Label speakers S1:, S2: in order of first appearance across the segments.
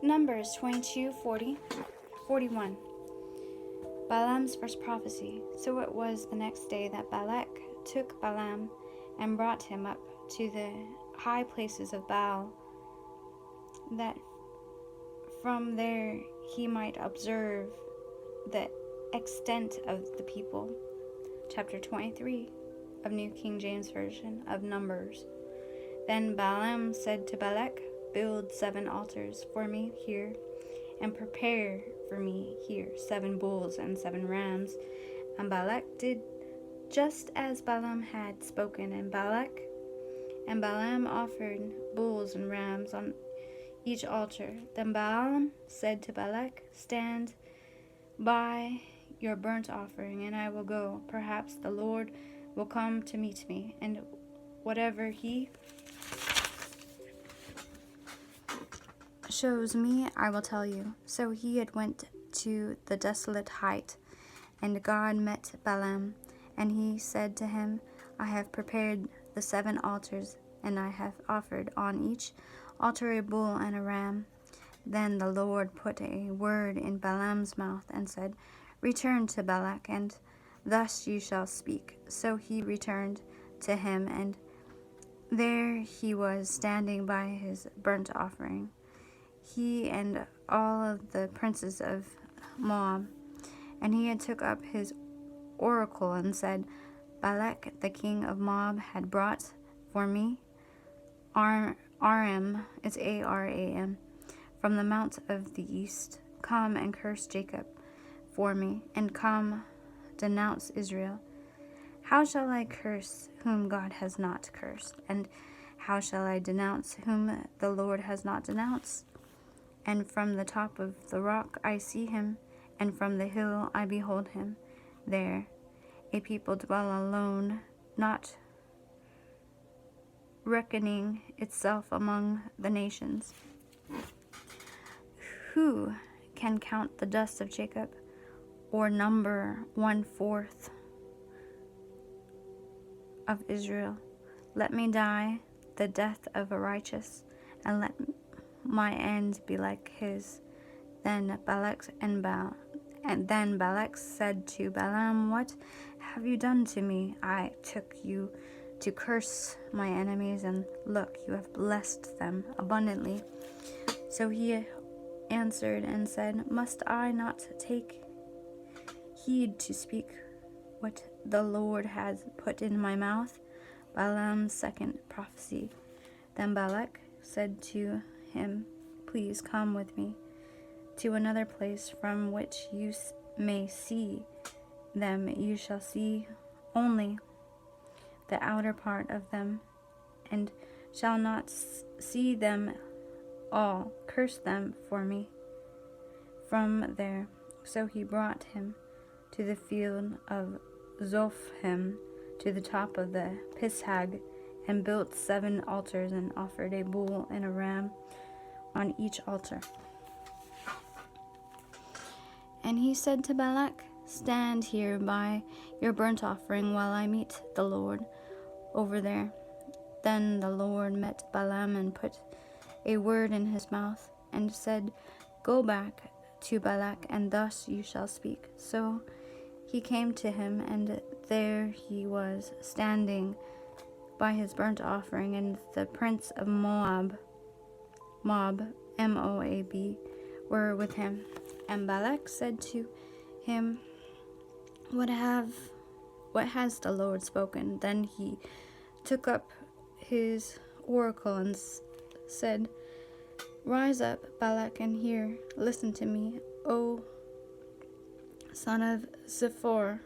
S1: Numbers 22:41. Balaam's first prophecy. So it was the next day that Balak took Balaam and brought him up to the high places of Baal, that from there he might observe the extent of the people. Chapter 23 of New King James Version of Numbers. Then Balaam said to Balak, "Build 7 altars for me here, and prepare for me here 7 bulls and 7 rams." And Balak did just as Balaam had spoken, and Balaam offered bulls and rams on each altar. Then Balaam said to Balak, "Stand by your burnt offering, and I will go. Perhaps the Lord will come to meet me, and whatever he shows me, I will tell you." So he had went to the desolate height, and God met Balaam, and he said to him, "I have prepared the 7 altars, and I have offered on each altar a bull and a ram." Then the Lord put a word in Balaam's mouth and said, "Return to Balak, and thus you shall speak." So he returned to him, and there he was standing by his burnt offering, he and all of the princes of Moab. And he had took up his oracle and said, "Balak the king of Moab had brought for me Aram, it's Aram, from the mount of the east. Come and curse Jacob for me, and come denounce Israel. How shall I curse whom God has not cursed? And how shall I denounce whom the Lord has not denounced? And from the top of the rock I see him, and from the hill I behold him. There a people dwell alone, not reckoning itself among the nations. Who can count the dust of Jacob, or number 1/4 of Israel? Let me die the death of a righteous, and let my end be like his." Then Balak said to Balaam, "What have you done to me? I took you to curse my enemies, and look, you have blessed them abundantly." So he answered and said, "Must I not take heed to speak what the Lord has put in my mouth?" Balaam's second prophecy. Then Balak said to him, "Please come with me to another place from which you may see them. You shall see only the outer part of them, and shall not see them all. Curse them for me from there." So he brought him to the field of Zophim, to the top of the Pisgah, and built 7 altars, and offered a bull and a ram on each altar. And he said to Balak, "Stand here by your burnt offering while I meet the Lord over there." Then the Lord met Balaam and put a word in his mouth and said, "Go back to Balak, and thus you shall speak." So he came to him, and there he was standing by his burnt offering, and the prince of Moab, Moab, were with him. And Balak said to him, What has the Lord spoken?" Then he took up his oracle and said, "Rise up, Balak, and hear. Listen to me, O son of Zippor,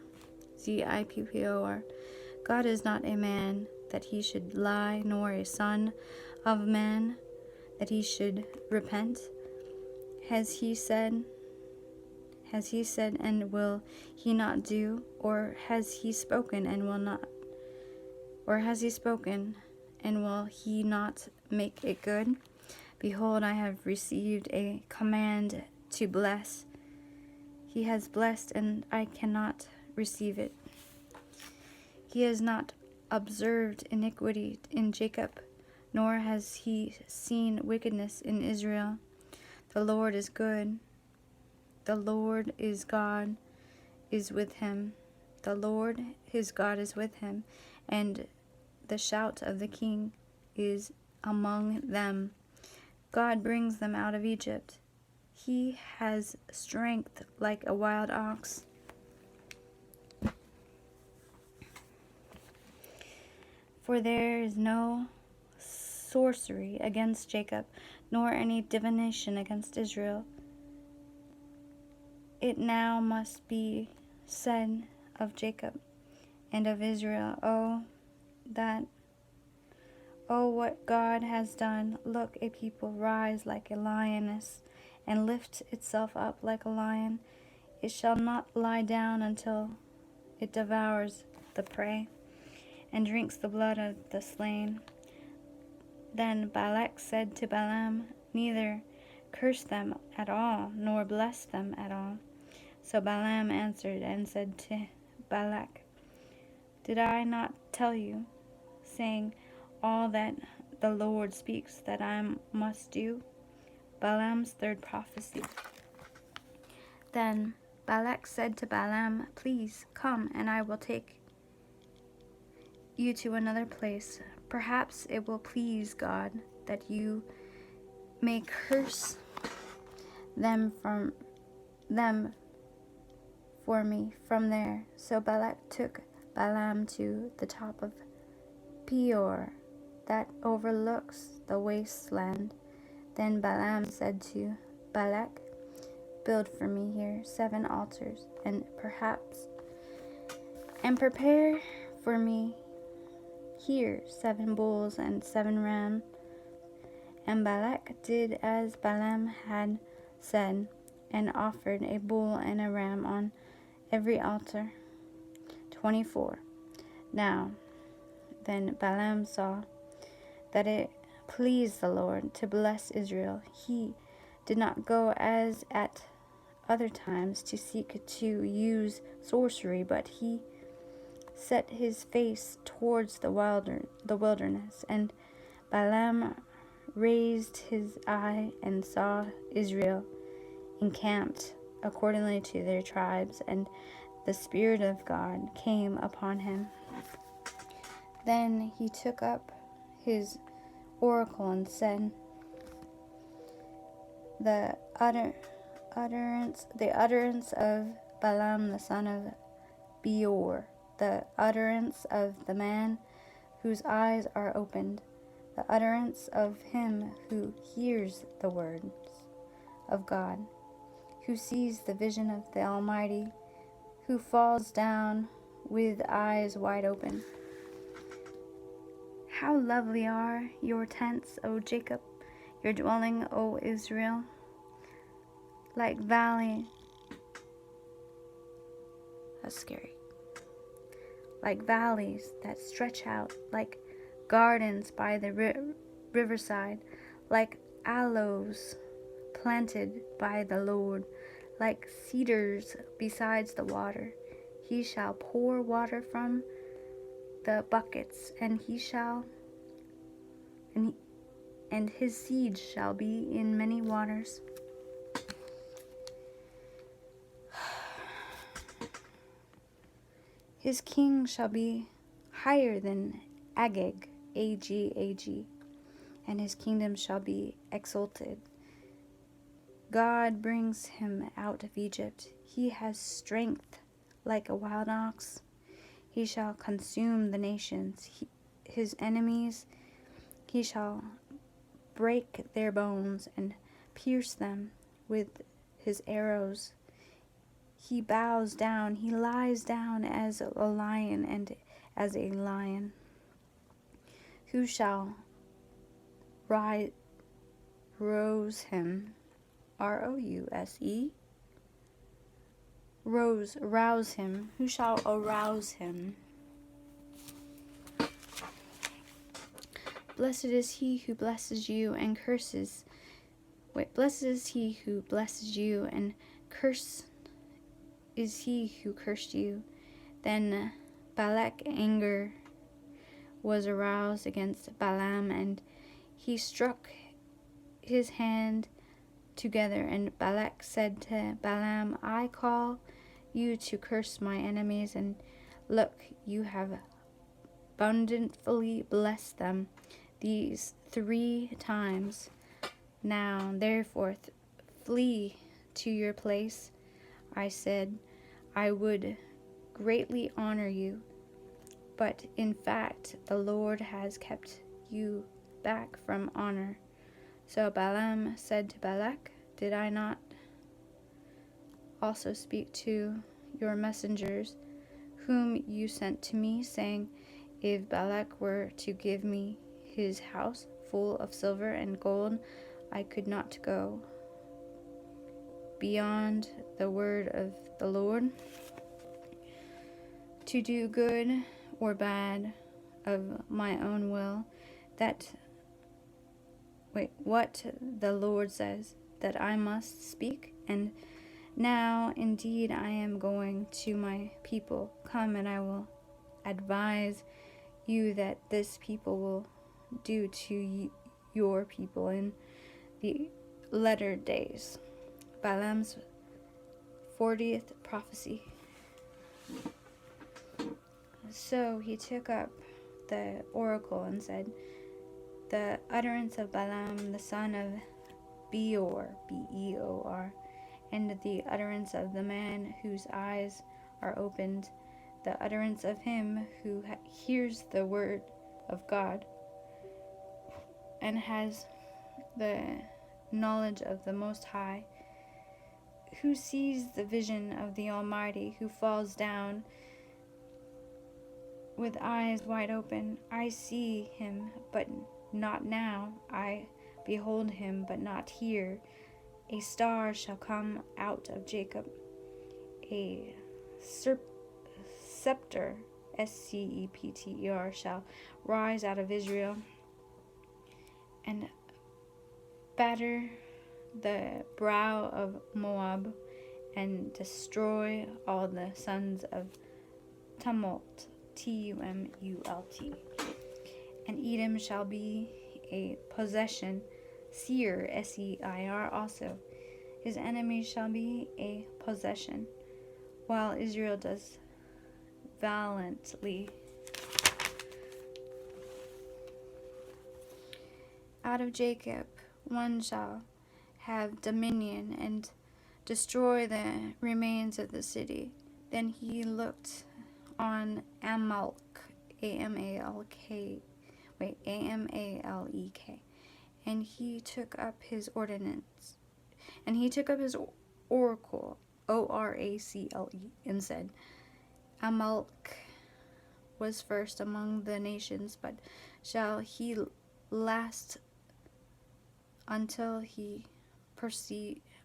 S1: Zippor. God is not a man that he should lie, nor a son of man that he should repent. Has he said, and will he not do? Or has he spoken, and will not? Or has he spoken, and will he not make it good? Behold, I have received a command to bless. He has blessed, and I cannot receive it. He has not observed iniquity in Jacob, nor has he seen wickedness in Israel. The Lord is good. The Lord is God is with him. The Lord his God is with him, and the shout of the king is among them. God brings them out of Egypt. He has strength like a wild ox. For there is no sorcery against Jacob, nor any divination against Israel. It now must be said of Jacob and of Israel, what God has done. Look, a people rise like a lioness and lift itself up like a lion. It shall not lie down until it devours the prey and drinks the blood of the slain. Then Balak said to Balaam, neither curse them at all, nor bless them at all. So Balaam answered and said to Balak, did I not tell you, saying, all that the Lord speaks that I must do? Balaam's third prophecy. Then Balak said to Balaam, please come, and I will take you to another place. Perhaps it will please God that you may curse them for me from there. So Balak took Balaam to the top of Peor, that overlooks the wasteland. Then Balaam said to Balak, build for me here 7 altars, and prepare for me here 7 bulls and 7 rams. And Balak did as Balaam had said, and offered a bull and a ram on every altar. 24. Now then Balaam saw that it pleased the Lord to bless Israel. He did not go as at other times to seek to use sorcery, but he set his face towards the wilderness. And Balaam raised his eye and saw Israel encamped accordingly to their tribes, and the Spirit of God came upon him. Then he took up his oracle and said, the utterance of Balaam the son of Beor, the utterance of the man whose eyes are opened, the utterance of him who hears the words of God, who sees the vision of the Almighty, who falls down with eyes wide open. How lovely are your tents, O Jacob, your dwelling, O Israel, like valleys that stretch out, like gardens by the riverside, like aloes planted by the Lord, like cedars besides the water. He shall pour water from the buckets, and his seed shall be in many waters. His king shall be higher than Agag, A-G, and his kingdom shall be exalted. God brings him out of Egypt. He has strength like a wild ox. He shall consume the nations. His enemies, he shall break their bones and pierce them with his arrows. He bows down, he lies down as a lion and as a lion. Who shall rouse him? R-O-U-S-E. Rouse him. Who shall arouse him? Blessed is he who blesses you and curses. Blessed is he who blesses you, and cursed is he who cursed you. Then Balak's anger was aroused against Balaam, and he struck his hand together. And Balak said to Balaam, I call you to curse my enemies, and look, you have abundantly blessed them these 3 times. Now, therefore, flee to your place. I said, I would greatly honor you, but in fact, the Lord has kept you back from honor. So Balaam said to Balak, did I not also speak to your messengers, whom you sent to me, saying, if Balak were to give me his house full of silver and gold, I could not go beyond the word of the Lord to do good or bad of my own will, what the Lord says that I must speak. And now indeed I am going to my people. Come, and I will advise you that this people will do to your people in the latter days. Balaam's 40th prophecy. So he took up the oracle and said, the utterance of Balaam the son of Beor, B-E-O-R, and the utterance of the man whose eyes are opened, the utterance of him who hears the word of God and has the knowledge of the Most High, who sees the vision of the Almighty, who falls down with eyes wide open. I see him, but not now. I behold him, but not here. A star shall come out of Jacob, a scepter, S-C-E-P-T-E-R, shall rise out of Israel, and batter the brow of Moab, and destroy all the sons of tumult, T-U-M-U-L-T. And Edom shall be a possession, Seir, S-E-I-R, also. His enemies shall be a possession, while Israel does valiantly. Out of Jacob one shall have dominion, and destroy the remains of the city. Then he looked on Amalek, A-M-A-L-E-K, and he took up his ordinance, and he took up his oracle, O-R-A-C-L-E, and said, Amalek was first among the nations, but shall he last until he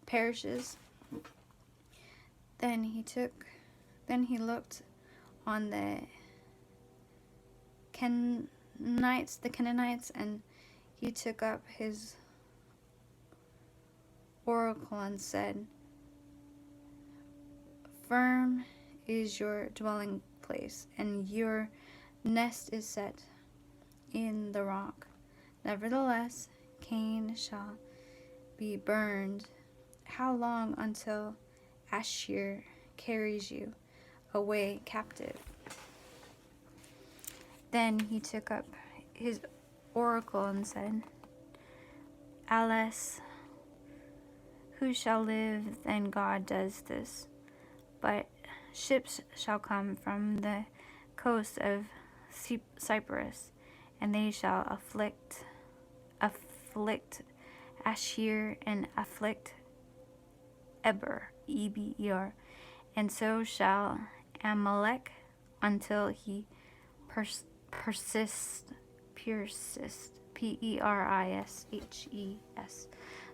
S1: perishes? Then he looked on the Canaanites, and he took up his oracle and said, firm is your dwelling place, and your nest is set in the rock. Nevertheless, Cain shall be burned. How long until Ashur carries you away captive? Then he took up his oracle and said, Alas, who shall live? Then God does this. But ships shall come from the coast of Cyprus, and they shall afflict Ashur and afflict Eber, E-B-E-R, and so shall Amalek until he persist, P-E-R-I-S-H-E-S.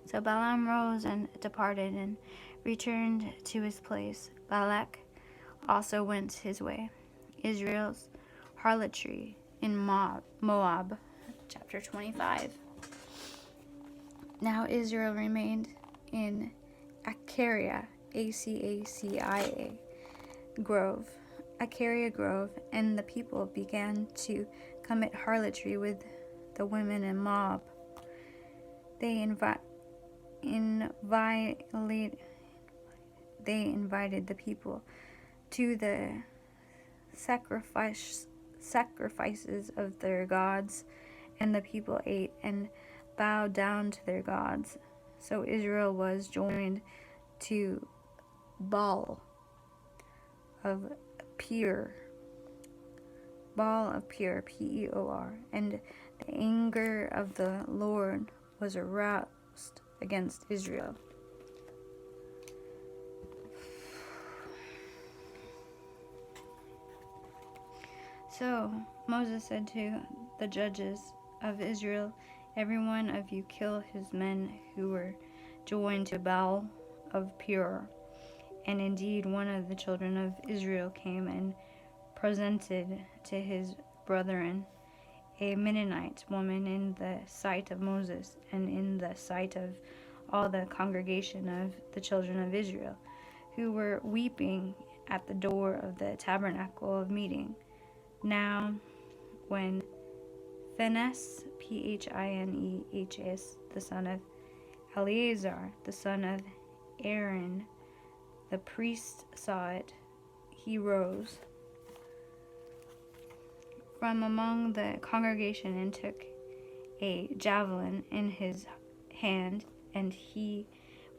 S1: So Balaam rose and departed and returned to his place. Balak also went his way. Israel's harlotry in Moab, chapter 25. Now Israel remained in Acaria, A-C-A-C-I-A, Grove, and the people began to commit harlotry with the women in Moab. They they invited the people to the sacrifices of their gods, and the people ate and bowed down to their gods. So Israel was joined to Baal of Peor, Peor, and the anger of the Lord was aroused against Israel. So Moses said to the judges of Israel, "Every one of you kill his men who were joined to Baal of Peor." And indeed one of the children of Israel came and presented to his brethren a Mennonite woman in the sight of Moses and in the sight of all the congregation of the children of Israel, who were weeping at the door of the tabernacle of meeting. Now, when Phinehas, Phinehas, the son of Eleazar, the son of Aaron, the priest, saw it, he rose from among the congregation and took a javelin in his hand, and he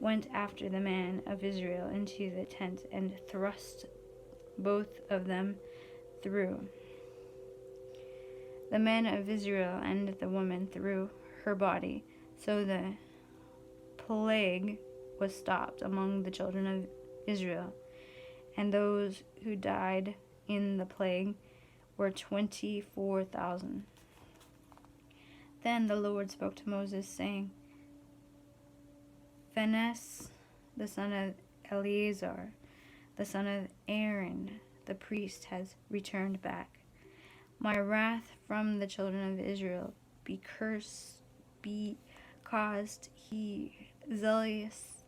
S1: went after the man of Israel into the tent and thrust both of them through, the men of Israel and the woman through her body. So the plague was stopped among the children of Israel, and those who died in the plague were 24,000. Then the Lord spoke to Moses, saying, Phinehas, the son of Eleazar, the son of Aaron, the priest, has returned back. My wrath from the children of Israel because he zealous.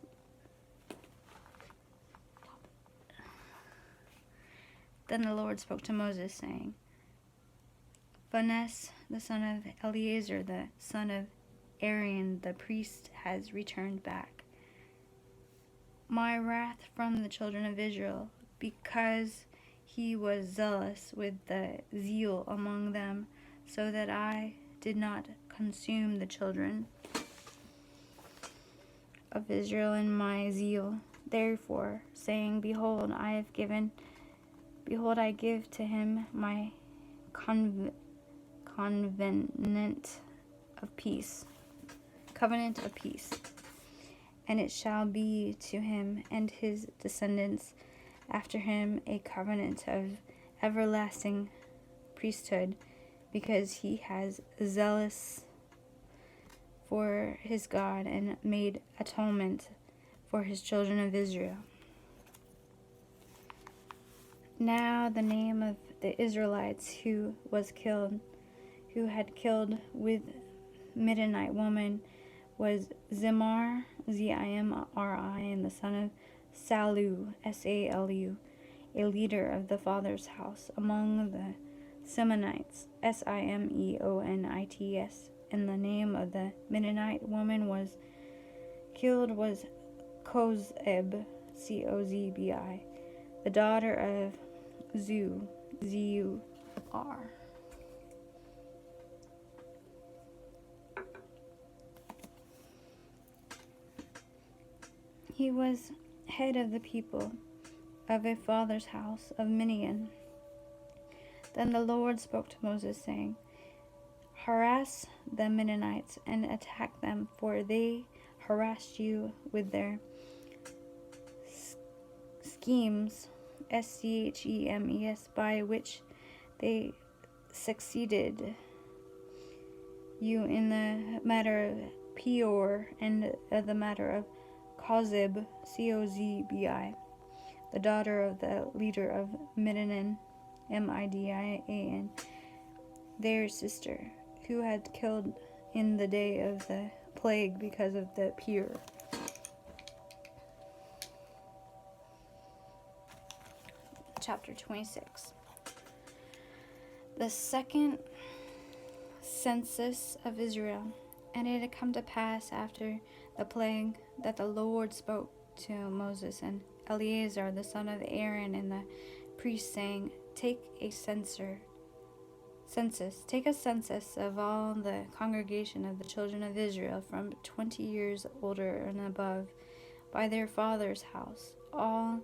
S1: Then the Lord spoke to Moses, saying, Phinehas, the son of Eleazar, the son of Aaron, the priest, has returned back. My wrath from the children of Israel, because he was zealous with the zeal among them, so that I did not consume the children of Israel in my zeal. Therefore, saying, Behold, I give to him my covenant of peace. And it shall be to him and his descendants after him a covenant of everlasting priesthood, because he has zealous for his God and made atonement for his children of Israel. Now the name of the Israelites who had killed with Midianite woman was Zimri, Zimri, and the son of Salu, Salu, a leader of the father's house among the Simonites, Simeonits, and the name of the Midianite woman was killed was Kozeb, Cozbi, the daughter of Zur. He was head of the people of a father's house of Midian. Then the Lord spoke to Moses, saying, Harass the Midianites and attack them, for they harassed you with their schemes, schemes, by which they succeeded you in the matter of Peor and the matter of Kozeb, Cozbi, the daughter of the leader of Midian, Midian, their sister, who had killed in the day of the plague because of the Peor. Chapter 26. The second census of Israel. And it had come to pass after the plague that the Lord spoke to Moses and Eleazar the son of Aaron and the priest, saying, Take a census of all the congregation of the children of Israel from 20 years older and above, by their father's house, all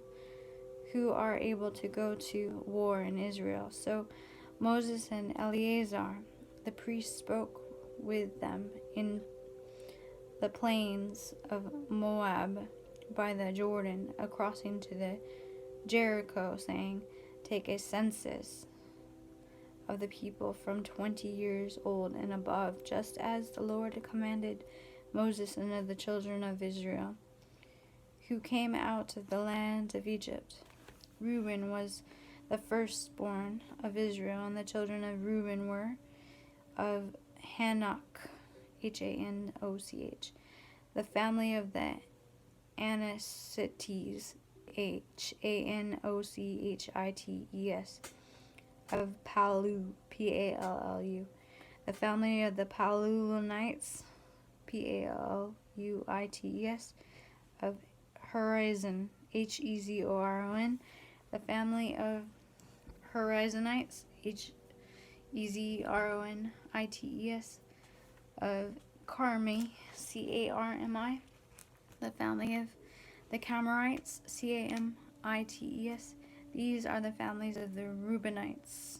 S1: who are able to go to war in Israel. So Moses and Eleazar the priest spoke with them in the plains of Moab by the Jordan, crossing to the Jericho, saying, Take a census of the people from 20 years old and above, just as the Lord commanded Moses and of the children of Israel, who came out of the land of Egypt. Reuben was the firstborn of Israel, and the children of Reuben were of Hanoch, Hanoch, the family of the Anassites, Hanochites, of Palu, Pallu, the family of the Palulonites, Paluites, of Horizon, Hezoron, the family of Horizonites, Hezronites, of Carmi, Carmi, the family of the Camarites, Camites. These are the families of the Reubenites,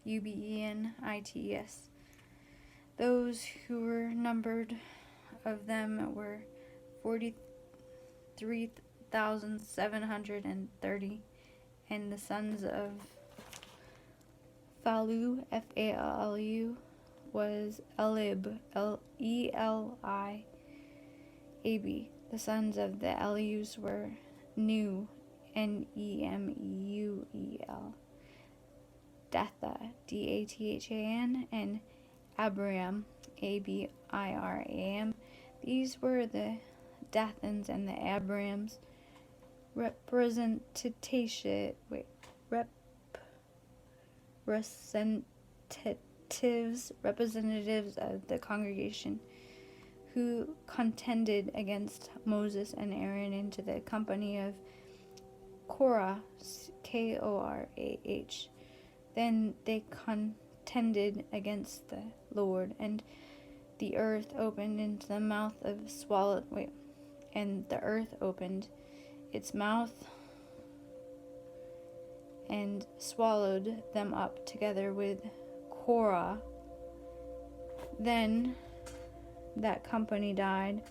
S1: Reubenites. Those who were numbered of them were 43,730, and the sons of Phalu, Phalu, was Elib, Eliab. The sons of the Elius were Nu, Nemeuel, Dathan, Dathan, and Abiram, Abiram. These were the Dathans and the Abirams, representatives of the congregation, who contended against Moses and Aaron into the company of Korah, Korah. Then they contended against the Lord, and the earth opened into the mouth of and the earth opened its mouth and swallowed them up together with Korah. Then that company died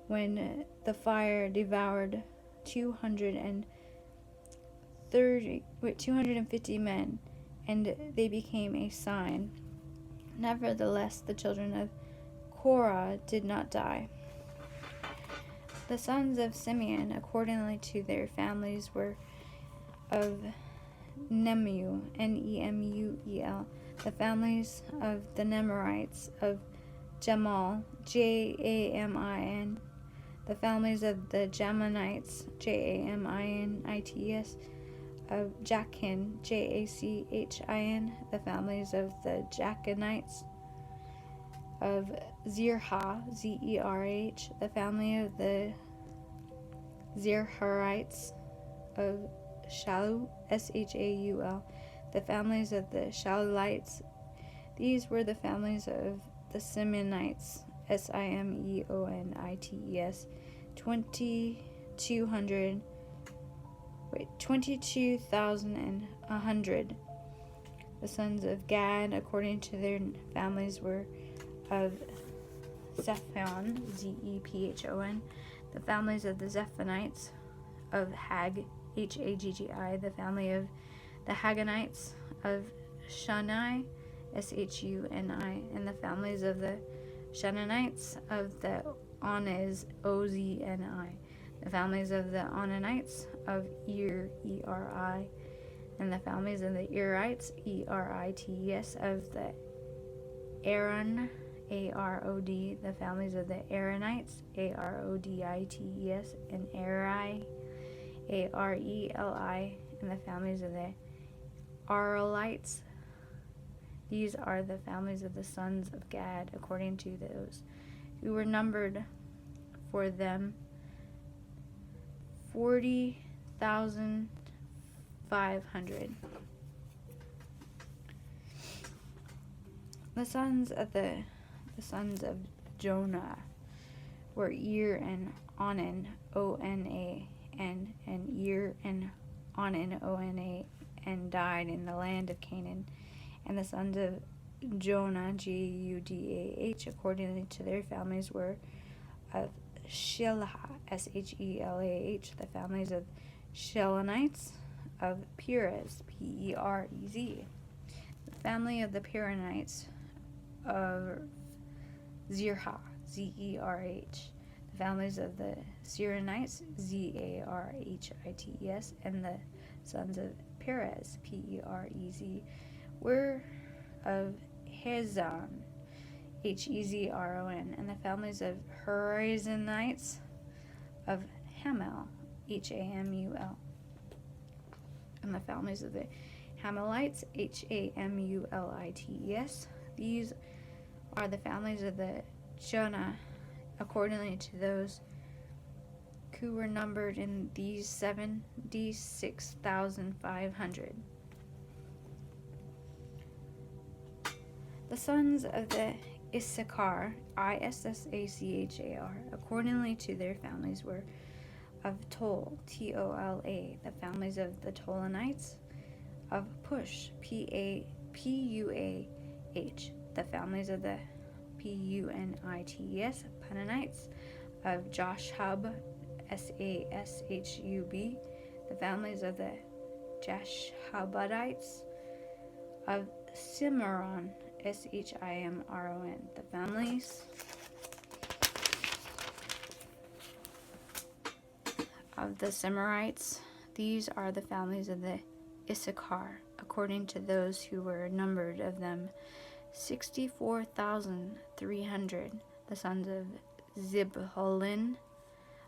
S1: when the fire devoured 250 men, and they became a sign. Nevertheless, the children of Korah did not die. The sons of Simeon, accordingly to their families, were of Nemuel, Nemuel, the families of the Nemerites, of Jamal, Jamin, the families of the Jaminites, Jaminites, of Jachin, Jachin, the families of the Jachinites, of Zerah, Zerh, the family of the Zerharites, of Shaul, Shaul, the families of the Shaulites. These were the families of the Simeonites, Simeonites, 22,100. The sons of Gad, according to their families, were of Zephon, Zephon, the families of the Zephonites, of Hag, Haggi, the family of the Hagganites, of Shani, Shuni, and the families of the Shunnites, of the Onez, Ozni, the families of the Onanites, of Eri, and the families of the Erites, Erites, of the Aaron, Arod, the families of the Aaronites, Arodites, and Areli, Areli, and the families of the Arelites. These are the families of the sons of Gad, according to those who were numbered for them 40,500. The sons of Jonah were Ir and Onan, O-N-A, and Ir and Onan, O-N-A, and died in the land of Canaan. And the sons of Jonah, G-U-D-A-H, according to their families, were of Shelah, S-H-E-L-A-H, the families of Shelonites, of Perez, P-E-R-E-Z, the family of the Peronites, of Zerah, Z-E-R-H, the families of the Zeronites, Z-A-R-H-I-T-E-S, and the sons of Perez, P-E-R-E-Z, were of Hezron, H-E-Z-R-O-N, and the families of Horizonites, of Hamel, H-A-M-U-L, and the families of the Hamelites, H-A-M-U-L-I-T-E-S. These are the families of the Jonah, accordingly to those who were numbered in these 76,500. The sons of the Issachar, I-S-S-A-C-H-A-R, accordingly to their families, were of Tol, T-O-L-A, the families of the Tolanites, of Push, P-U-A-H, the families of the P-U-N-I-T-E-S, Punites, of Joshub, S-A-S-H-U-B, the families of the Jashubites, of Cimarron, S-H-I-M-R-O-N, the families of the Cimerites. These are the families of the Issachar, according to those who were numbered of them 64,300. The sons of Zebulun,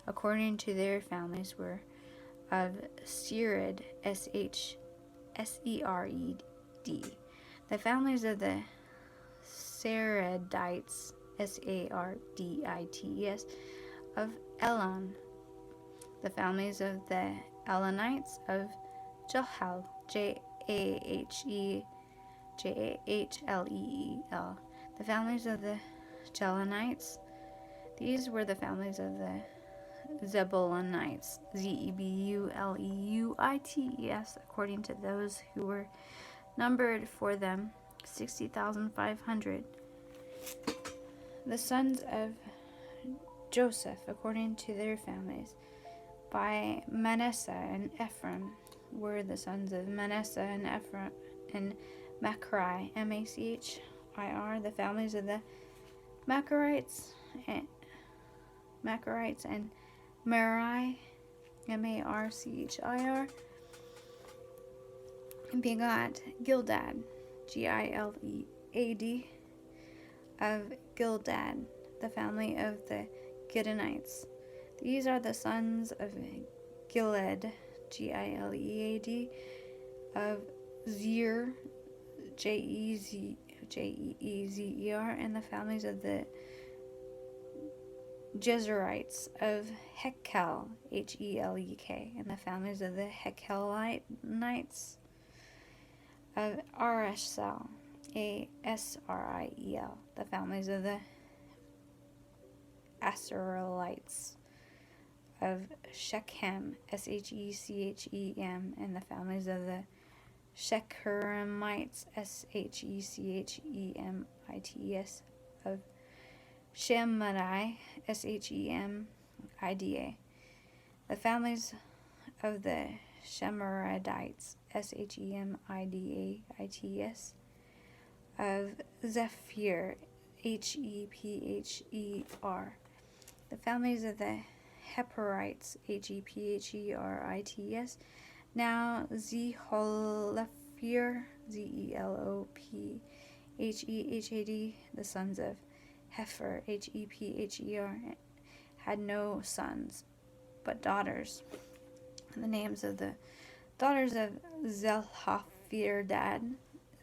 S1: according to their families, were of Sered, S-H-S-E-R-E-D. The families of the Seredites, S-A-R-D-I-T-E-S, of Elon. The families of the Elonites, of Jahel, J-A-H-L-E-E-L. The families of the Jelonites. These were the families of the Zebulunites, Z-E-B-U-L-E-U-I-T-E-S, according to those who were numbered for them 60,500. The sons of Joseph, according to their families, by Manasseh and Ephraim, were the sons of Manasseh and Ephraim and Machri, M-A-C-H-I-R, the families of the Machrites and Merari, M-A-R-C-H-I-R, begot Gildad, G-I-L-E-A-D, of Gildad, the family of the Gideonites. These are the sons of Gilead, G-I-L-E-A-D, of Zer, J-E-E-Z-E-R, and the families of the Jezerites, of Hekel, H-E-L-E-K, and the families of the Hekelites, of Arisel, A-S-R-I-E-L, the families of the Asarelites, of Shechem, S-H-E-C-H-E-M, and the families of the Shechemites, S-H-E-C-H-E-M-I-T-E-S, of Shemidai, S-H-E-M-I-D-A, the families of the Shemaridites, S-H-E-M-I-D-A-I-T-E-S, of Zephyr, H-E-P-H-E-R, the families of the Heperites, H-E-P-H-E-R-I-T-E-S. Now Zelophehad, Z-E-L-O-P-H-E-H-A-D, the sons of Hepher, H-E-P-H-E-R, had no sons, but daughters. And the names of the daughters of Zelophehad,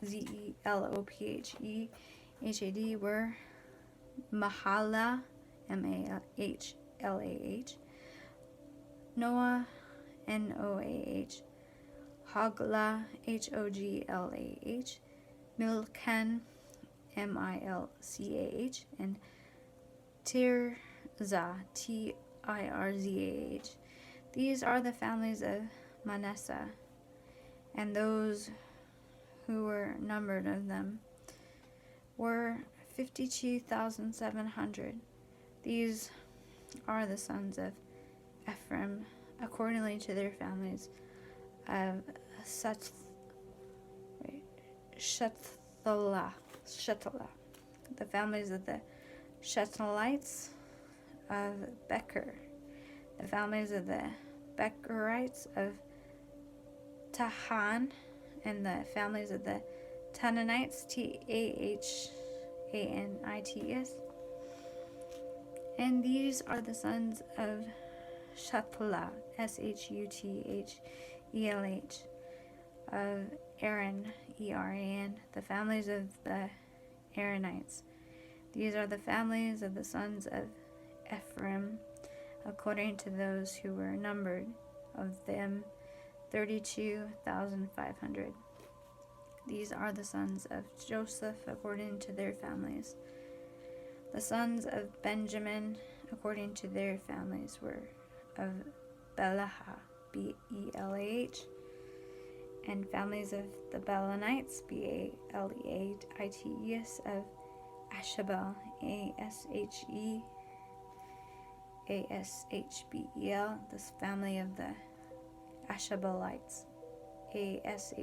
S1: Z-E-L-O-P-H-E-H-A-D, were Mahala, M-A-H-L-A, Noah, Noah, Hoglah, Hoglah, Milcah, Milcah, and Tirzah, Tirzah. These are the families of Manasseh, and those who were numbered of them were 52,700. These are the sons of Ephraim, accordingly to their families of Shethalah, the families of the Shetalites of Becher, the families of the Becherites of Tahan, and the families of the Tananites, Tahanites. And these are the sons of Shuthelah, Shuthelh, of Aaron, Eran, the families of the Aaronites. These are the families of the sons of Ephraim, according to those who were numbered, of them 32,500. These are the sons of Joseph, according to their families. The sons of Benjamin, according to their families, were of Belaha, Belah, and families of the Belanites, Balaites, of Ashabel, Ashbel, this family of the Ashabelites,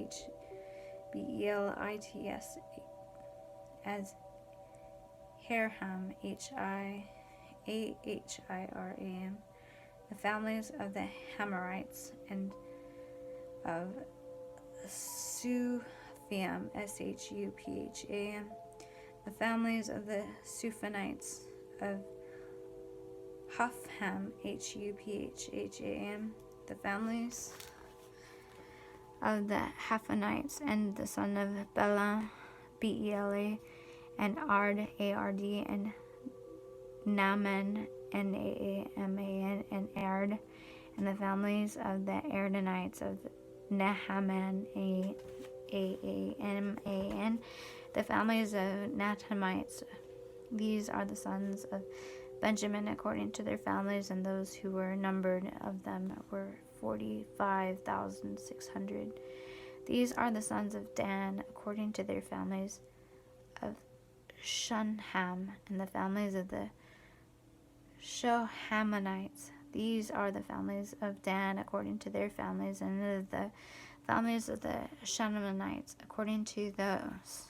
S1: Ashbelites, as Hirham, Hiram, the families of the Hamorites, and of Supham, Supham, the families of the Suphanites, of Hupham, Hupham, the families of the Haphanites, and the son of Bela, Bela, and Ard, and Naaman, Naaman, and Ard, and the families of the Ardenites, of Nahaman, Naaman, the families of Nathanites. These are the sons of Benjamin according to their families, and those who were numbered of them were 45,600. These are the sons of Dan according to their families, of Shunham, and the families of the Shohamanites. These are the families of Dan according to their families, and of the families of the Shunhamites according to those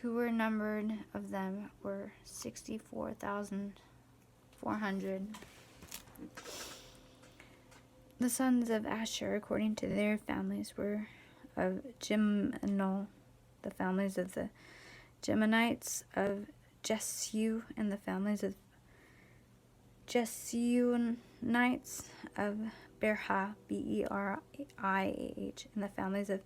S1: who were numbered of them were 64,400. The sons of Asher according to their families were of Jimnal, the families of the Jemanites, of Jesu, and the families of Jesuanites, of Berha, Beriah, and the families of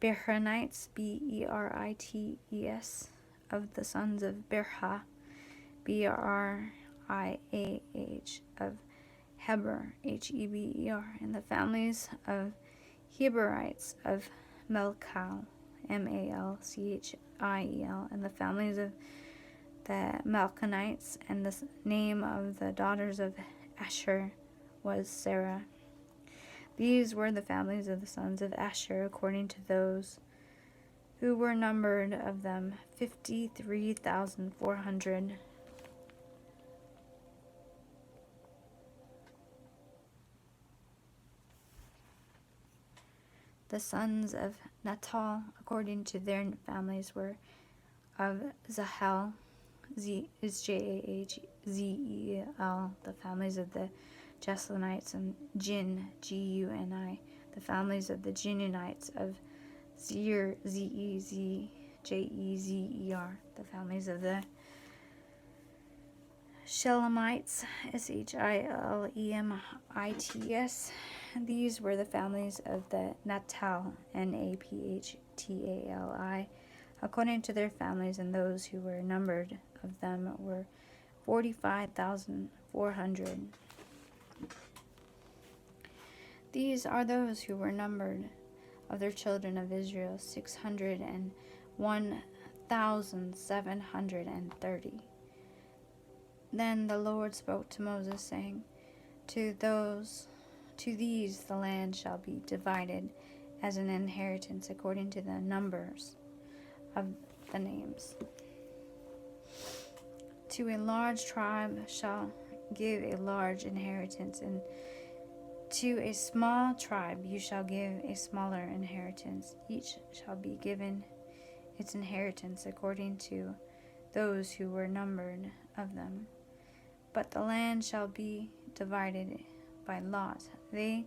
S1: Berhanites, Brites, of the sons of Berha, Brih, of Heber, Heber, and the families of Heberites, of Melchal, Malchiel, and the families of the Malchanites, and the name of the daughters of Asher was Sarah. These were the families of the sons of Asher according to those who were numbered of them, 53,400. The sons of Natal according to their families were of Zahel, Zjazel, the families of the Jeslonites, and Jin, Guni, the families of the Ginites, of Zer, Zezer, the families of the Shelamites, Shilemites. These were the families of the Natal, Naphtali, according to their families, and those who were numbered of them were 45,400. These are those who were numbered of their children of Israel, 601,730. Then the Lord spoke to Moses, saying, To these the land shall be divided as an inheritance according to the numbers of the names. To a large tribe shall give a large inheritance, and to a small tribe you shall give a smaller inheritance. Each shall be given its inheritance according to those who were numbered of them. But the land shall be divided by lot. They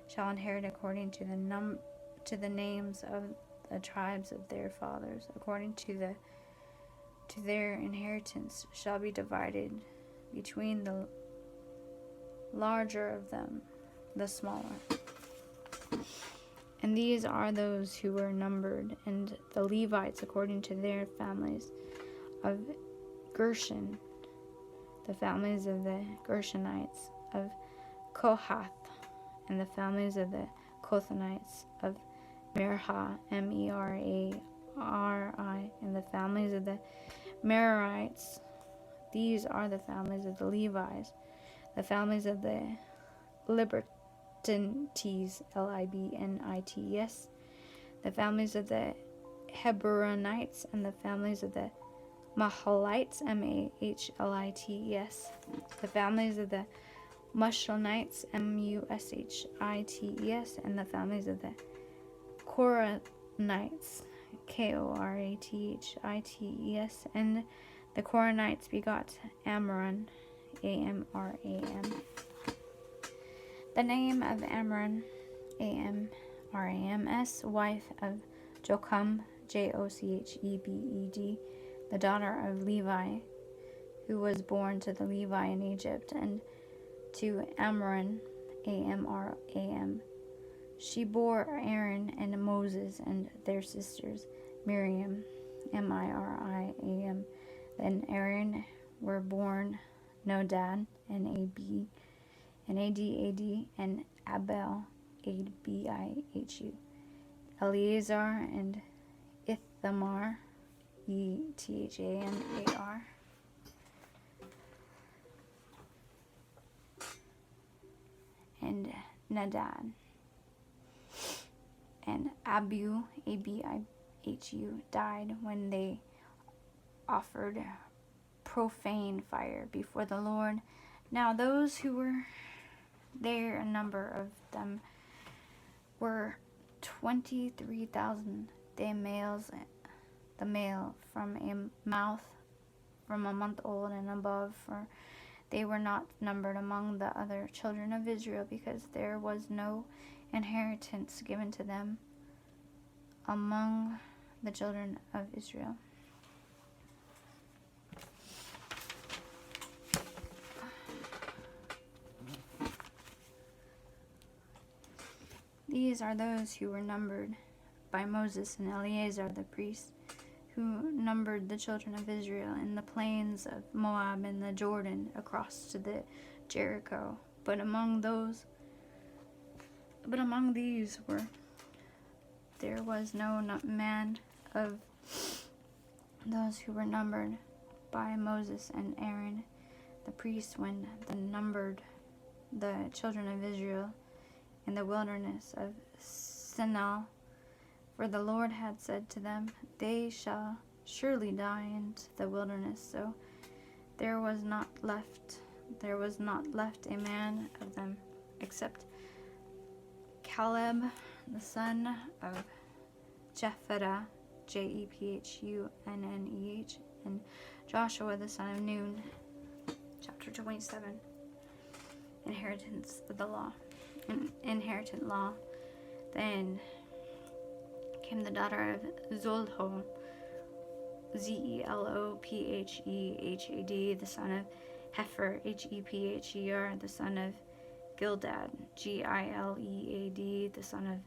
S1: shall inherit according to the names of the tribes of their fathers, according to their inheritance shall be divided between the larger of them, the smaller. And these are those who were numbered, and the Levites according to their families of Gershon, the families of the Gershonites, of Kohath, and the families of the Kothanites, of Merari, Merari, and the families of the Merarites. These are the families of the Levites, the families of the Libertines, Libnites, the families of the Hebronites, and the families of the Mahalites, Mahlites, the families of the Mushonites, Mushites, and the families of the Koranites, Korathits, and the Koranites begot Amram, Amram. The name of Amram, Amrams, wife of Jochebed, Jochebed, the daughter of Levi, who was born to the Levi in Egypt, and to Amram, Amram. She bore Aaron and Moses and their sisters, Miriam, Miriam. Then Aaron were born Nodab, Nab, and Ad, and Abel, Abihu, Eleazar, and Ithamar, Ethamar, and Nadab, and Abihu, died when they offered profane fire before the Lord. Now those who were there, a number of them were 23,000, the male from a month old and above, for they were not numbered among the other children of Israel, because there was no inheritance given to them among the children of Israel. These are those who were numbered by Moses and Eleazar the priest, who numbered the children of Israel in the plains of Moab and the Jordan across to the Jericho. But among these there was no man of those who were numbered by Moses and Aaron the priest when they numbered the children of Israel in the wilderness of Sinai. For the Lord had said to them, They shall surely die in the wilderness. So there was not left a man of them, except Caleb the son of Jephunneh, Jephunneh, and Joshua the son of Nun. Chapter 27. Inheritance of the law. Inheritant law. Then came the daughter of Zolho, Zelophehad, the son of Hepher, Hepher, the son of Gildad, Gilead, the son of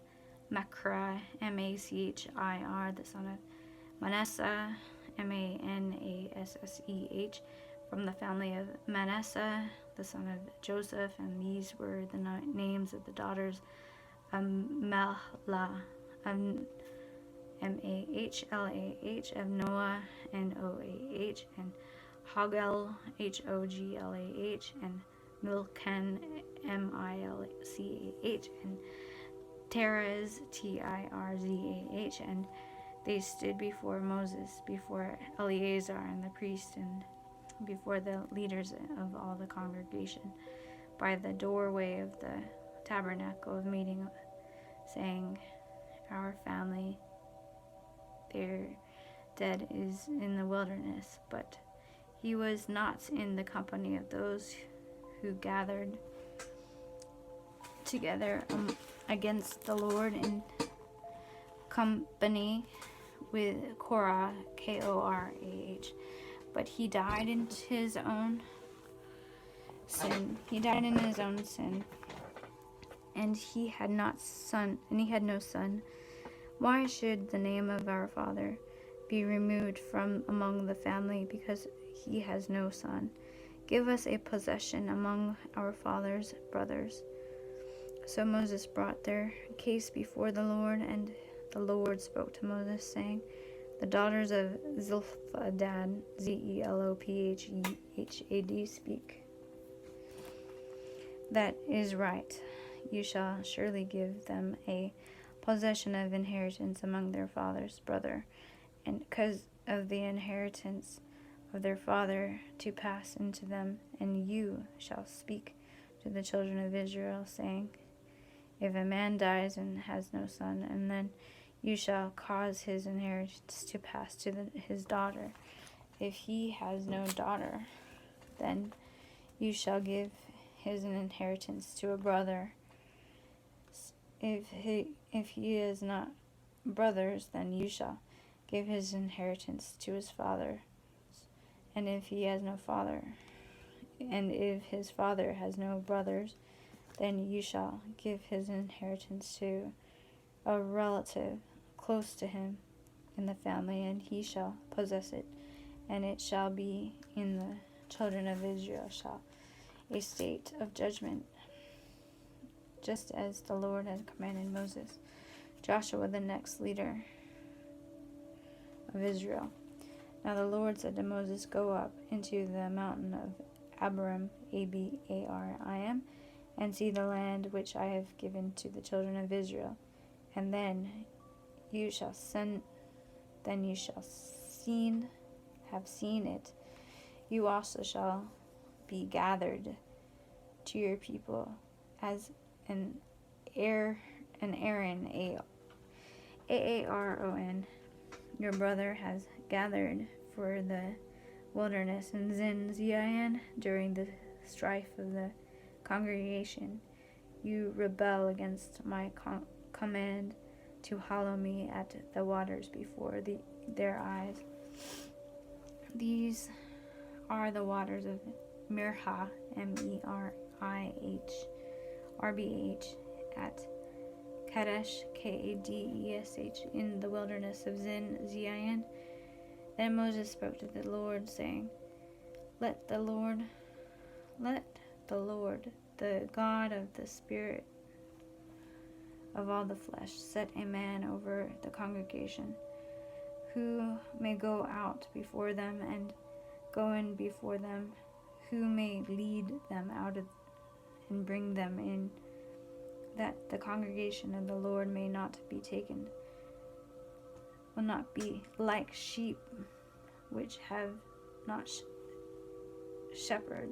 S1: Machir, Machir, the son of Manasseh, Manasseh, from the family of Manasseh, the son of Joseph, and these were the names of the daughters of Mahlah, Mahlah, of Noah, Noah, and Hoglah, Hoglah, and Milcah, Milcah, and Tirzah, Tirzah, and they stood before Moses, before Eleazar and the priest, and before the leaders of all the congregation, by the doorway of the tabernacle of meeting, saying, Our family, their dead, is in the wilderness. But he was not in the company of those who gathered together against the Lord in company with Korah, Korah, but he died in his own sin. He died in his own sin, and he had no son. Why should the name of our father be removed from among the family because he has no son? Give us a possession among our father's brothers. So Moses brought their case before the Lord, and the Lord spoke to Moses, saying, The daughters of Zelophehad, Zelophehad, speak. That is right. You shall surely give them a possession of inheritance among their father's brother, and because of the inheritance of their father to pass into them. And you shall speak to the children of Israel, saying, If a man dies and has no son, and then you shall cause his inheritance to pass to his daughter. If he has no daughter, then you shall give his inheritance to a brother. If he is not brothers, then you shall give his inheritance to his father. And if he has no father, and if his father has no brothers, then you shall give his inheritance to a relative close to him in the family, and he shall possess it. And it shall be in the children of Israel shall a state of judgment, just as the Lord had commanded Moses. Joshua, the next leader of Israel. Now the Lord said to Moses, Go up into the mountain of Abarim, Abarim, and see the land which I have given to the children of Israel. And then you shall have seen it. You also shall be gathered to your people as an Aaron, Aaron, your brother has gathered for the wilderness in Zion during the strife of the congregation. You rebel against my command to hallow me at the waters before their eyes. These are the waters of Meribah, Meribah, at Kadesh, Kadesh, in the wilderness of Zion. Then Moses spoke to the Lord, saying, Let the Lord, the God of the Spirit of all the flesh, set a man over the congregation, who may go out before them and go in before them, who may lead them out of and bring them in, that the congregation of the Lord may not be taken, will not be like sheep which have not shepherd.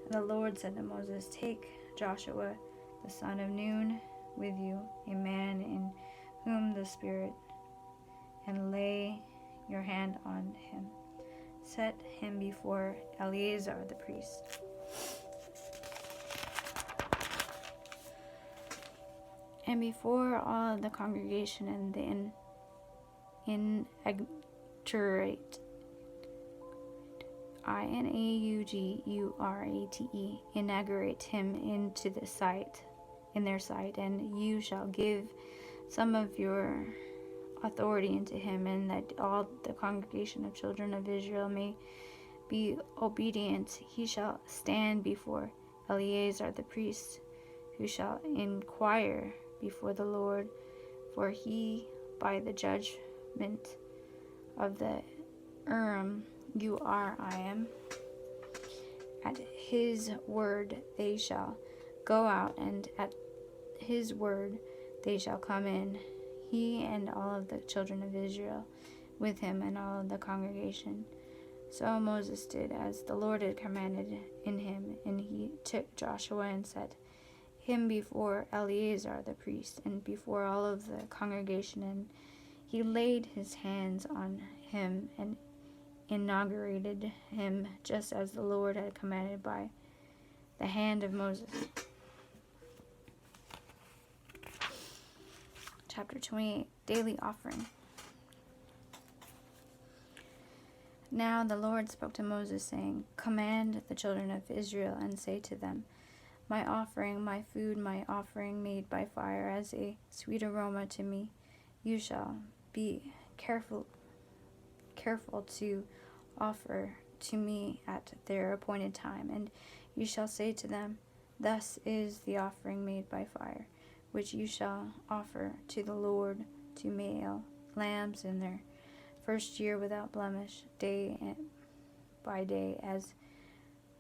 S1: And the Lord said to Moses, Take Joshua the son of Nun with you, a man in whom the Spirit, and lay your hand on him. Set him before Eleazar the priest. And before all the congregation, and the inaugurate, inaugurate him in their sight, and you shall give some of your authority into him, and that all the congregation of children of Israel may be obedient, he shall stand before Eleazar the priest, who shall inquire before the Lord, for he, by the judgment of the Urim, you are, I am. At his word they shall go out, and at his word they shall come in, he and all of the children of Israel with him, and all of the congregation. So Moses did as the Lord had commanded in him, and he took Joshua and set him before Eleazar the priest, and before all of the congregation, and he laid his hands on him and inaugurated him, just as the Lord had commanded by the hand of Moses. Chapter 28, Daily Offering. Now the Lord spoke to Moses, saying, Command the children of Israel, and say to them, My offering, my food, my offering made by fire as a sweet aroma to me, you shall be careful to offer to me at their appointed time. And you shall say to them, Thus is the offering made by fire, which you shall offer to the Lord, 2 male lambs in their first year without blemish, day by day, as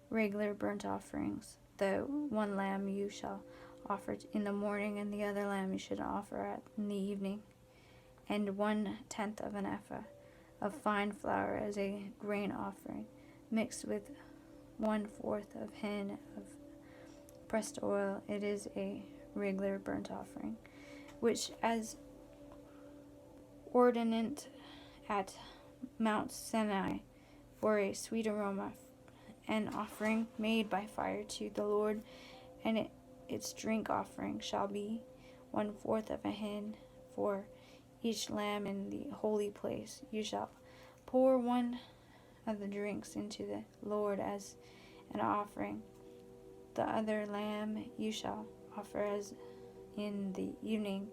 S1: regular burnt offerings. The one lamb you shall offer in the morning, and the other lamb you should offer in the evening, and 1/10 of an ephah of fine flour as a grain offering, mixed with 1/4 of hin of pressed oil. It is a regular burnt offering, which as ordinate at Mount Sinai for a sweet aroma, an offering made by fire to the Lord, and its drink offering shall be 1/4 of a hin for each lamb in the holy place. You shall pour one of the drinks into the Lord as an offering. The other lamb you shall offer as in the evening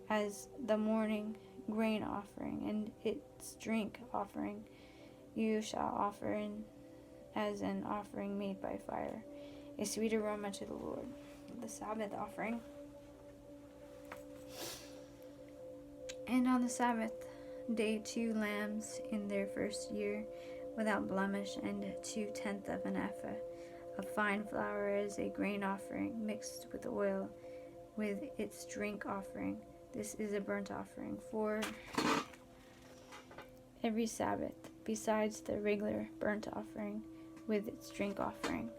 S1: as the morning grain offering, and its drink offering you shall offer in as an offering made by fire, a sweet aroma to the Lord. The Sabbath offering. And on the Sabbath day 2 lambs in their first year without blemish, and 2/10 of an ephah of fine flour as a grain offering, mixed with oil, with its drink offering. This is a burnt offering for every Sabbath, besides the regular burnt offering with its drink offering.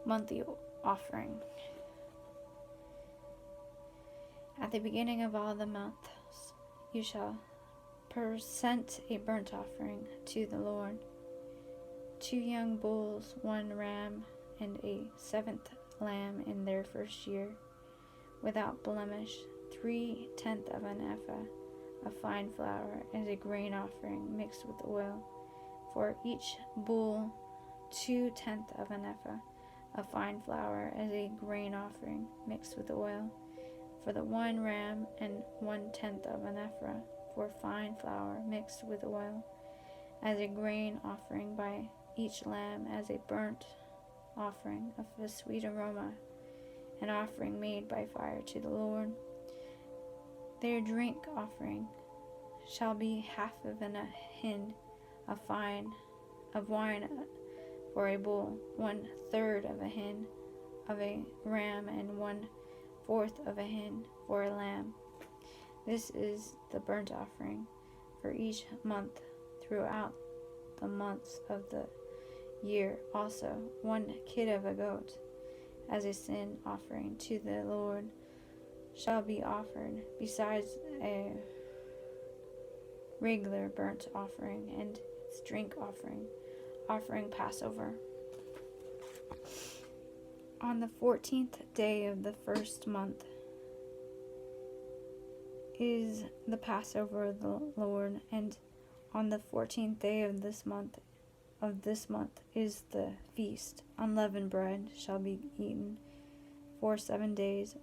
S1: Monthly offering. At the beginning of all the months, you shall present a burnt offering to the Lord: 2 young bulls, 1 ram, and a 7th lamb in their first year, without blemish, 3/10 of an ephah of fine flour as a grain offering, mixed with oil. For each bull, 2/10 of an ephah of fine flour as a grain offering, mixed with oil. For the 1 ram, and 1/10 of an ephah for fine flour mixed with oil, as a grain offering by each lamb, as a burnt offering of a sweet aroma, an offering made by fire to the Lord. Their drink offering shall be 1/2 of an hin of wine for a bull, 1/3 of a hin of a ram, and 1/4 of a hin for a lamb. This is the burnt offering for each month throughout the months of the year. Also 1 kid of a goat as a sin offering to the Lord shall be offered, besides a regular burnt offering and its drink offering Passover. On the 14th day of the first month is the Passover of the Lord, and on the 14th day of this month is the feast. Unleavened bread shall be eaten for 7 days.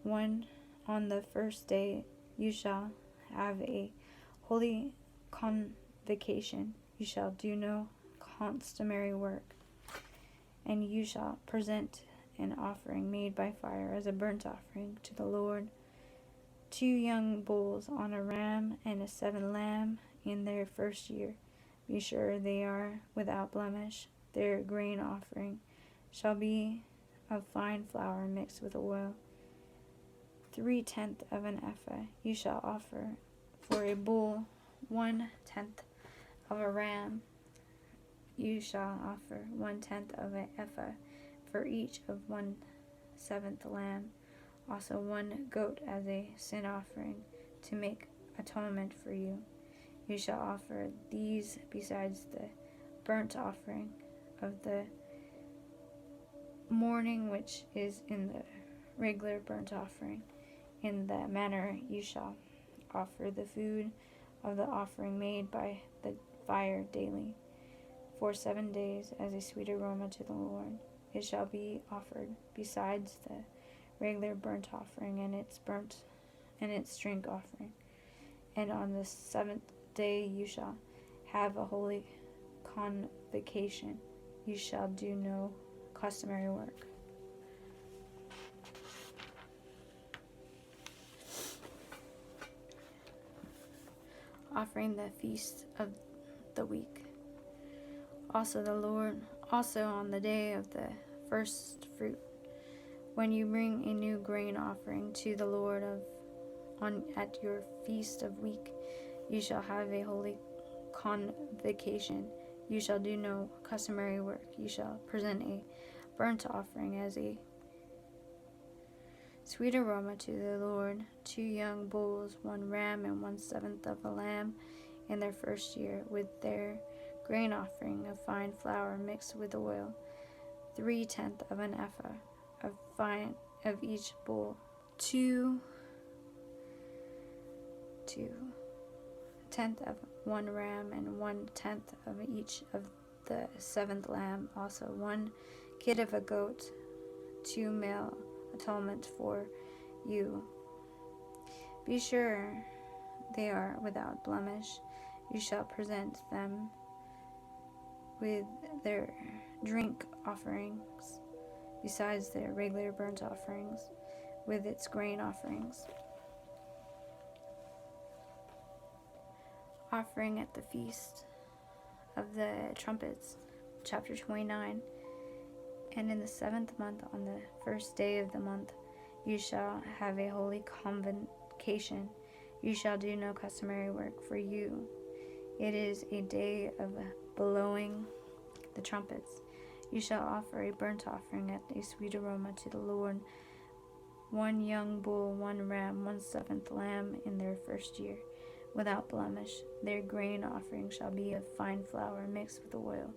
S1: On the first day you shall have a holy convocation. You shall do no customary work. And you shall present an offering made by fire as a burnt offering to the Lord, 2 young bulls on a ram and a 7 lamb in their first year. Be sure they are without blemish. Their grain offering shall be of fine flour mixed with oil, 3/10 of an ephah. You shall offer for a bull 1/10 of a ram. You shall offer 1/10 of an ephah for each of 1/7 lamb. Also 1 goat as a sin offering to make atonement for you. You shall offer these besides the burnt offering of the morning, which is in the regular burnt offering. In the manner you shall offer the food of the offering made by the fire daily, for 7 days, as a sweet aroma to the Lord. It shall be offered besides the regular burnt offering and its drink offering. And on the 7th day you shall have a holy convocation. You shall do no customary work. Offering the feast of the week. Also on the day of the first fruit, when you bring a new grain offering to the Lord at your feast of week, you shall have a holy convocation. You shall do no customary work. You shall present a burnt offering as a sweet aroma to the Lord, 2 young bulls, 1 ram, and 1/7 of a lamb in their first year, with their grain offering of fine flour mixed with oil, 3/10 of an ephah of each bull, 2/10 of 1 ram, and 1/10 of each of the 7th lamb. Also 1 kid of a goat, 2 male atonement for you. Be sure they are without blemish. You shall present them with their drink offerings, besides their regular burnt offerings, with its grain offerings. Offering at the Feast of the Trumpets, chapter 29. And in the 7th month, on the first day of the month, you shall have a holy convocation. You shall do no customary work for you. It is a day of blowing the trumpets. You shall offer a burnt offering at a sweet aroma to the Lord, 1 young bull, 1 ram, 1/7 lamb in their first year, without blemish. Their grain offering shall be of fine flour mixed with oil,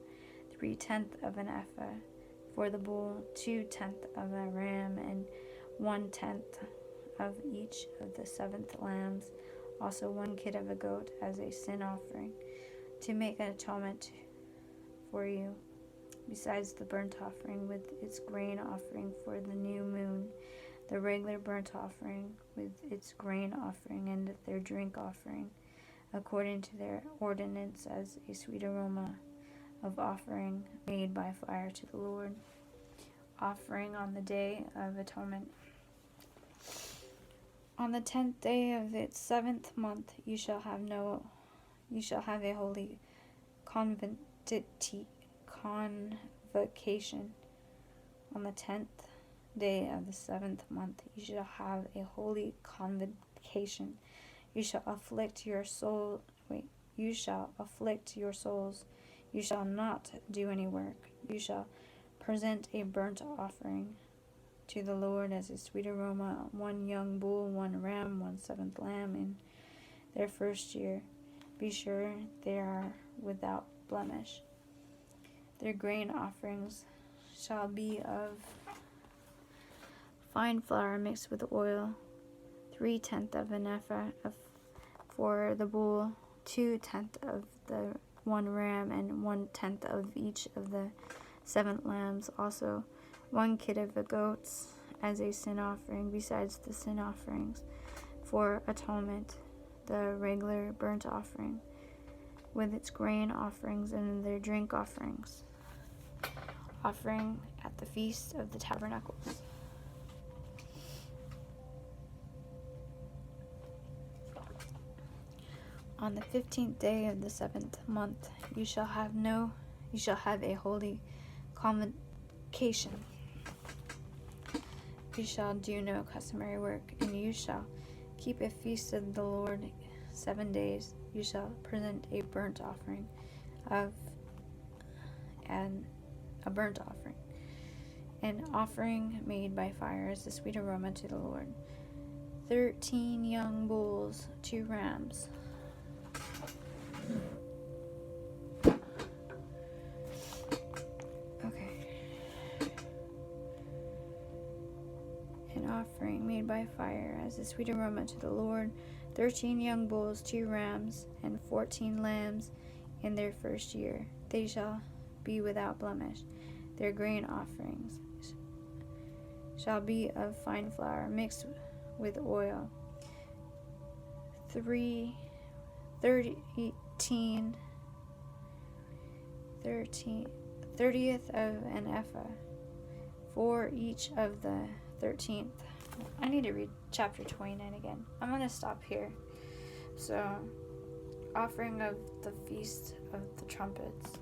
S1: 3/10 of an ephah for the bull, 2/10 of a ram, and 1/10 of each of the 7th lambs. Also 1 kid of a goat as a sin offering, to make an atonement for you, besides the burnt offering with its grain offering for the new moon, the regular burnt offering with its grain offering and their drink offering, according to their ordinance, as a sweet aroma of offering made by fire to the Lord. Offering on the day of atonement. On the 10th day of its 7th month, you shall have a holy convocation. On the 10th day of the 7th month, you shall have a holy convocation. You shall afflict your souls. You shall not do any work. You shall present a burnt offering to the Lord as a sweet aroma, 1 young bull, 1 ram, 1/7 lamb in their first year. Be sure they are without blemish. Their grain offerings shall be of fine flour mixed with oil, 3/10 of an ephah for the bull, 2/10 of the 1 ram, and 1/10 of each of the 7 lambs. Also 1 kid of the goats as a sin offering, besides the sin offerings for atonement, the regular burnt offering. with its grain offerings and their drink offerings, offering at the Feast of the Tabernacles. On the 15th day of the 7th month, you shall have a holy convocation. You shall do no customary work, and you shall keep a feast of the Lord 7 days. You shall present a burnt offering an offering made by fire as a sweet aroma to the Lord. 13 young bulls, 2 rams. An offering made by fire as a sweet aroma to the Lord. 13 young bulls, 2 rams, and 14 lambs in their first year. They shall be without blemish. Their grain offerings shall be of fine flour mixed with oil. 30th of an ephah for each of the 13th. I need to read chapter 29 again. I'm going to stop here. So, offering of the Feast of the Trumpets.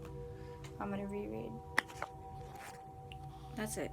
S1: I'm going to reread. That's it.